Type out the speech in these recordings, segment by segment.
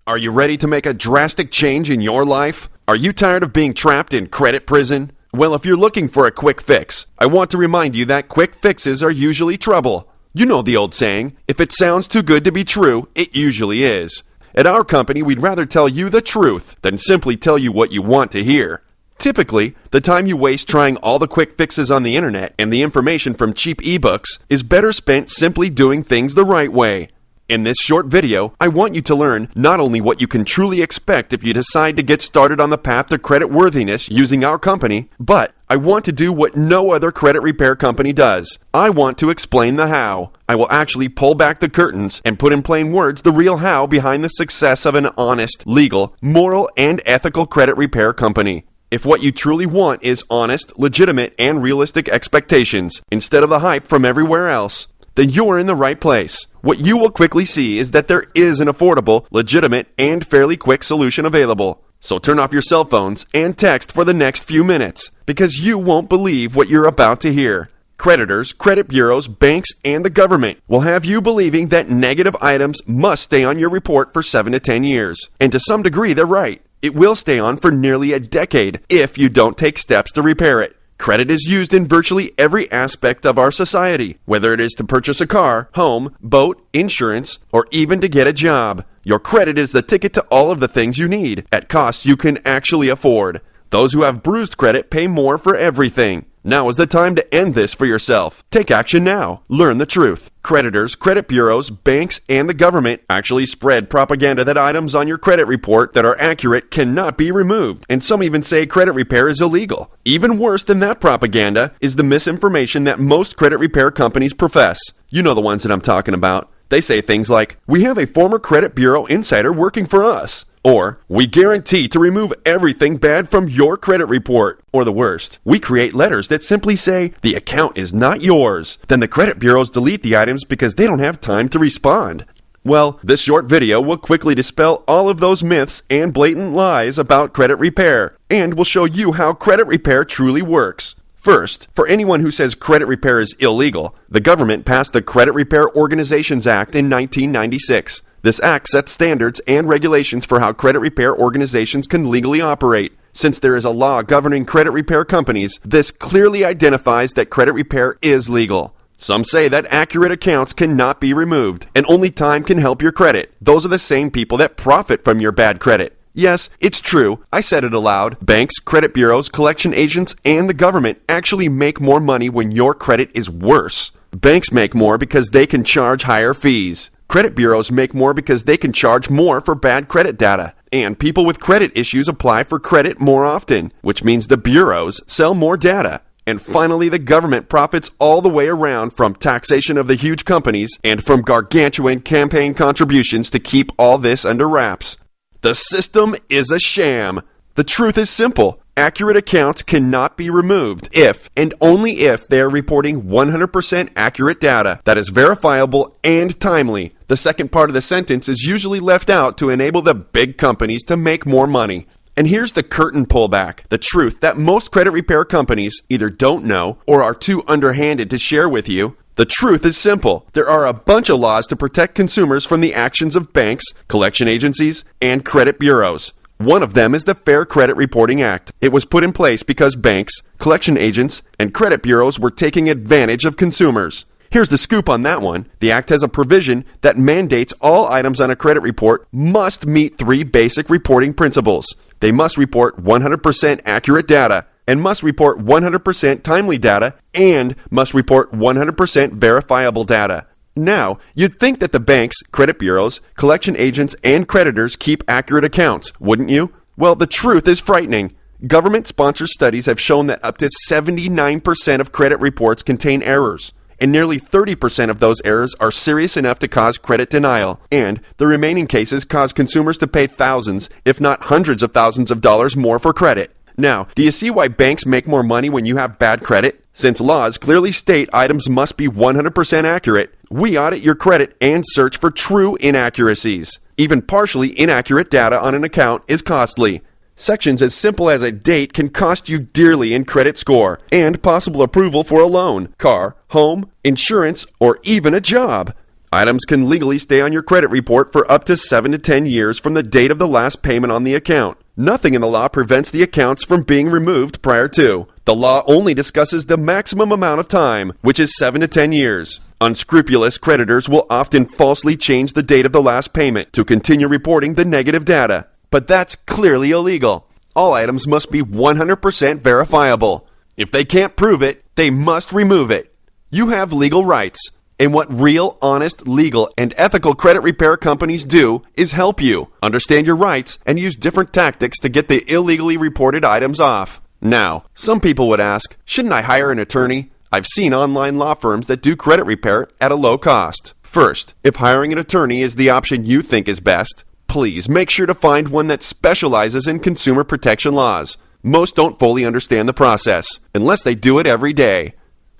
Are you ready to make a drastic change in your life? Are you tired of being trapped in credit prison? Well, if you're looking for a quick fix, I want to remind you that quick fixes are usually trouble. You know the old saying, if it sounds too good to be true, it usually is. At our company, we'd rather tell you the truth than simply tell you what you want to hear. Typically, the time you waste trying all the quick fixes on the internet and the information from cheap ebooks is better spent simply doing things the right way. In this short video, I want you to learn not only what you can truly expect if you decide to get started on the path to credit worthiness using our company, but I want to do what no other credit repair company does. I want to explain the how. I will actually pull back the curtains and put in plain words the real how behind the success of an honest, legal, moral, and ethical credit repair company. If what you truly want is honest, legitimate, and realistic expectations, instead of the hype from everywhere else, then you're in the right place. What you will quickly see is that there is an affordable, legitimate, and fairly quick solution available. So turn off your cell phones and text for the next few minutes, because you won't believe what you're about to hear. Creditors, credit bureaus, banks, and the government will have you believing that negative items must stay on your report for 7 to 10 years. And to some degree, they're right. It will stay on for nearly a decade if you don't take steps to repair it. Credit is used in virtually every aspect of our society, whether it is to purchase a car, home, boat, insurance, or even to get a job. Your credit is the ticket to all of the things you need, at costs you can actually afford. Those who have bruised credit pay more for everything. Now is the time to end this for yourself. Take action now. Learn the truth. Creditors, credit bureaus, banks, and the government actually spread propaganda that items on your credit report that are accurate cannot be removed, and some even say credit repair is illegal. Even worse than that propaganda is the misinformation that most credit repair companies profess. You know the ones that I'm talking about. They say things like, "We have a former credit bureau insider working for us." Or, "We guarantee to remove everything bad from your credit report." Or the worst, "We create letters that simply say, the account is not yours." Then the credit bureaus delete the items because they don't have time to respond. Well, this short video will quickly dispel all of those myths and blatant lies about credit repair, and will show you how credit repair truly works. First, for anyone who says credit repair is illegal, the government passed the Credit Repair Organizations Act in 1996. This act sets standards and regulations for how credit repair organizations can legally operate. Since there is a law governing credit repair companies, this clearly identifies that credit repair is legal. Some say that accurate accounts cannot be removed, and only time can help your credit. Those are the same people that profit from your bad credit. Yes, it's true. I said it aloud. Banks, credit bureaus, collection agents, and the government actually make more money when your credit is worse. Banks make more because they can charge higher fees. Credit bureaus make more because they can charge more for bad credit data. And people with credit issues apply for credit more often, which means the bureaus sell more data. And finally, the government profits all the way around from taxation of the huge companies and from gargantuan campaign contributions to keep all this under wraps. The system is a sham. The truth is simple. Accurate accounts cannot be removed if, and only if, they are reporting 100% accurate data that is verifiable and timely. The second part of the sentence is usually left out to enable the big companies to make more money. And here's the curtain pullback, the truth that most credit repair companies either don't know or are too underhanded to share with you. The truth is simple. There are a bunch of laws to protect consumers from the actions of banks, collection agencies, and credit bureaus. One of them is the Fair Credit Reporting Act. It was put in place because banks, collection agents, and credit bureaus were taking advantage of consumers. Here's the scoop on that one. The act has a provision that mandates all items on a credit report must meet 3 basic reporting principles. They must report 100% accurate data, and must report 100% timely data, and must report 100% verifiable data. Now, you'd think that the banks, credit bureaus, collection agents, and creditors keep accurate accounts, wouldn't you? Well, the truth is frightening. Government-sponsored studies have shown that up to 79% of credit reports contain errors, and nearly 30% of those errors are serious enough to cause credit denial, and the remaining cases cause consumers to pay thousands, if not hundreds of thousands of dollars more for credit. Now, do you see why banks make more money when you have bad credit? Since laws clearly state items must be 100% accurate, we audit your credit and search for true inaccuracies. Even partially inaccurate data on an account is costly. Sections as simple as a date can cost you dearly in credit score and possible approval for a loan, car, home, insurance, or even a job. Items can legally stay on your credit report for up to 7 to 10 years from the date of the last payment on the account. Nothing in the law prevents the accounts from being removed prior to. The law only discusses the maximum amount of time, which is 7 to 10 years. Unscrupulous creditors will often falsely change the date of the last payment to continue reporting the negative data. But that's clearly illegal. All items must be 100% verifiable. If they can't prove it, they must remove it. You have legal rights. And what real, honest, legal, and ethical credit repair companies do is help you understand your rights and use different tactics to get the illegally reported items off. Now, some people would ask, shouldn't I hire an attorney? I've seen online law firms that do credit repair at a low cost. First, if hiring an attorney is the option you think is best, please make sure to find one that specializes in consumer protection laws. Most don't fully understand the process, unless they do it every day.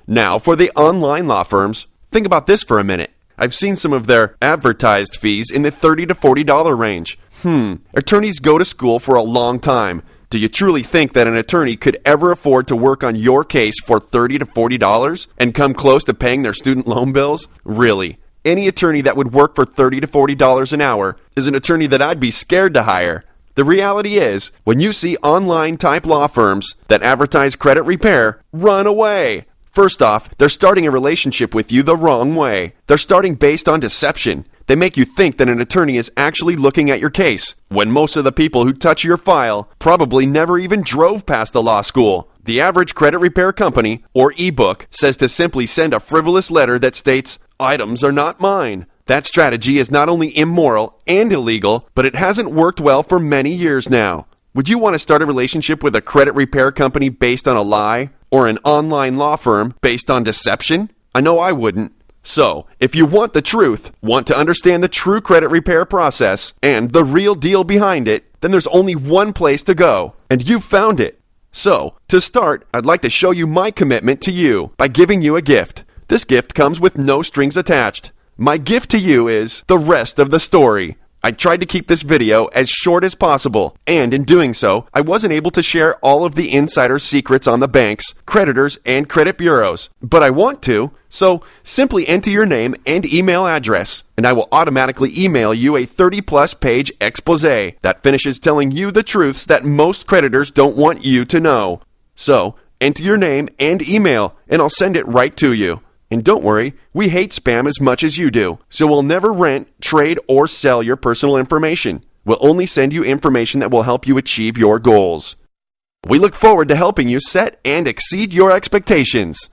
Now, for the online law firms, think about this for a minute. I've seen some of their advertised fees in the $30 to $40 range. Attorneys go to school for a long time. Do you truly think that an attorney could ever afford to work on your case for $30 to $40 and come close to paying their student loan bills? Really? Any attorney that would work for $30 to $40 an hour is an attorney that I'd be scared to hire. The reality is, when you see online type law firms that advertise credit repair, run away. First off, they're starting a relationship with you the wrong way. They're starting based on deception. They make you think that an attorney is actually looking at your case, when most of the people who touch your file probably never even drove past a law school. The average credit repair company, or ebook, says to simply send a frivolous letter that states, "Items are not mine." That strategy is not only immoral and illegal, but it hasn't worked well for many years now. Would you want to start a relationship with a credit repair company based on a lie? Or an online law firm based on deception? I know I wouldn't. So, if you want the truth, want to understand the true credit repair process, and the real deal behind it, then there's only one place to go, and you've found it. So, to start, I'd like to show you my commitment to you by giving you a gift. This gift comes with no strings attached. My gift to you is the rest of the story. I tried to keep this video as short as possible, and in doing so, I wasn't able to share all of the insider secrets on the banks, creditors, and credit bureaus. But I want to, so simply enter your name and email address, and I will automatically email you a 30-plus page expose that finishes telling you the truths that most creditors don't want you to know. So, enter your name and email, and I'll send it right to you. And don't worry, we hate spam as much as you do, so we'll never rent, trade, or sell your personal information. We'll only send you information that will help you achieve your goals. We look forward to helping you set and exceed your expectations.